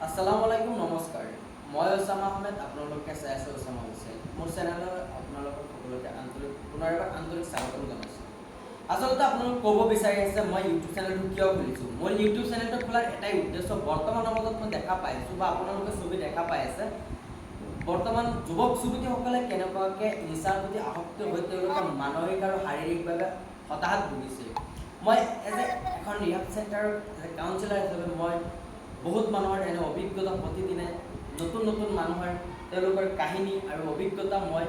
আসসালামু আলাইকুম নমস্কাৰ মই ওছামা আহমেদ আপোনালোকে চাই আছে ওছামা অফিচিয়েল মোৰ চেনেলত আপোনালোকক সকলোকে পুনৰবাৰ আন্তৰিক স্বাগতম জনাইছোঁ। আচলতে আপোনালোক ক'ব বিচাৰি আছে মই ইউটিউব চেনেলটো কিয় খুলিছোঁ। মোৰ ইউটিউব চেনেলটো খোলাৰ এটাই উদ্দেশ্য, বৰ্তমান সমাজত মই দেখা পাইছোঁ বা আপোনালোকে ছবি দেখা পাই আছে, বৰ্তমান যুৱক যুৱতীসকলে কেনেকুৱাকৈ নিচাৰ প্ৰতি আসক্ত হৈ তেওঁলোকে মানসিক আৰু শাৰীৰিকভাৱে হতাশাত ভুগিছে। মই এখন ৰিহাব চেণ্টাৰৰ কাউন্সিলাৰ হিচাপে মই বহুত মানুহৰ এনে অভিজ্ঞতা প্ৰতিদিনে নতুন নতুন মানুহৰ তেওঁলোকৰ কাহিনী আৰু অভিজ্ঞতা মই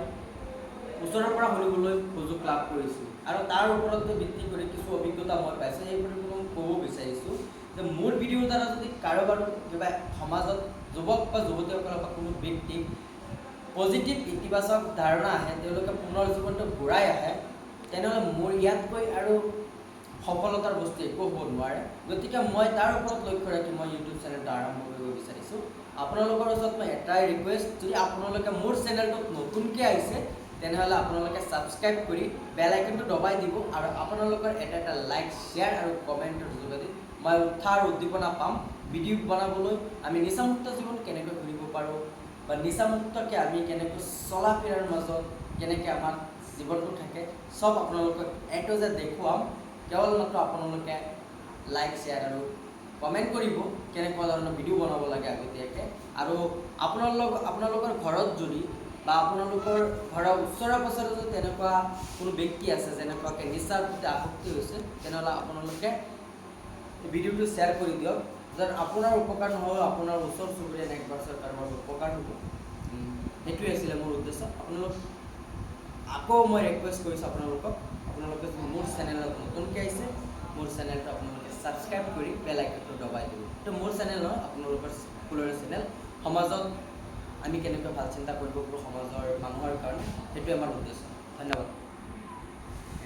ওচৰৰ পৰা শুনিবলৈ সুযোগ লাভ কৰিছোঁ আৰু তাৰ ওপৰতে ভিত্তি কৰি কিছু অভিজ্ঞতা মই পাইছোঁ। সেইবোৰ মই ক'ব বিচাৰিছোঁ যে মোৰ ভিডিঅ'ৰ দ্বাৰা যদি কাৰোবাৰ কিবা সমাজত যুৱক বা যুৱতীসকলৰ বা কোনো ব্যক্তিক পজিটিভ ইতিবাচক ধাৰণা আহে, তেওঁলোকে পুনৰ জীৱনটো ঘূৰাই আহে, তেনেহ'লে মোৰ ইয়াতকৈ আৰু সফলতাৰ বস্তু একো হ'ব নোৱাৰে। গতিকে মই তাৰ ওপৰত লক্ষ্য ৰাখি মই ইউটিউব চেনেলটো আৰম্ভ কৰিব বিচাৰিছোঁ। আপোনালোকৰ ওচৰত মই এটাই ৰিকুৱেষ্ট, যদি আপোনালোকে মোৰ চেনেলটোত নতুনকৈ আহিছে তেনেহ'লে আপোনালোকে ছাবস্ক্ৰাইব কৰি বেল আইকনটো দবাই দিব আৰু আপোনালোকৰ এটা লাইক শ্বেয়াৰ আৰু কমেণ্টৰ যোগেদি মই উৎসাহ আৰু উদ্দীপনা পাম ভিডিঅ' বনাবলৈ। আমি নিচামুক্ত জীৱন কেনেকৈ ঘূৰিব পাৰোঁ বা নিচামুক্তকৈ আমি কেনেকৈ চলা ফিৰাৰ মাজত কেনেকৈ আমাৰ জীৱনটো থাকে চব আপোনালোকক এইটো যে দেখুৱাম। কেৱল মাত্ৰ আপোনালোকে লাইক শ্বেয়াৰ আৰু কমেণ্ট কৰিব কেনেকুৱা ধৰণৰ ভিডিঅ' বনাব লাগে আগতীয়াকৈ। আৰু আপোনালোকৰ ঘৰত যদি বা আপোনালোকৰ ঘৰৰ ওচৰে পাঁজৰে যদি তেনেকুৱা কোনো ব্যক্তি আছে যেনেকুৱাকৈ নিচাৰ প্ৰতি আসক্তি হৈছে, তেনেহ'লে আপোনালোকে ভিডিঅ'টো শ্বেয়াৰ কৰি দিয়ক, যাতে আপোনাৰ উপকাৰ নহ'লেও আপোনাৰ ওচৰ চুবুৰীয়া নেক্সট কাৰোবাৰ উপকাৰ হ'ব। সেইটোৱে আছিলে মোৰ উদ্দেশ্য। আকৌ মই ৰিকুৱেষ্ট কৰিছোঁ আপোনালোকে মোৰ চেনেলত নতুনকৈ আহিছে, মোৰ চেনেলটো আপোনালোকে ছাবস্ক্ৰাইব কৰি বেল আইকনটো দবাই দিব। এইটো মোৰ চেনেল নহয়, আপোনালোকৰ সকলোৰে চেনেল। সমাজত আমি কেনেকৈ ভাল চিন্তা কৰিব পাৰোঁ সমাজৰ মানুহৰ কাৰণে, সেইটোৱে আমাৰ উদ্দেশ্য। ধন্যবাদ।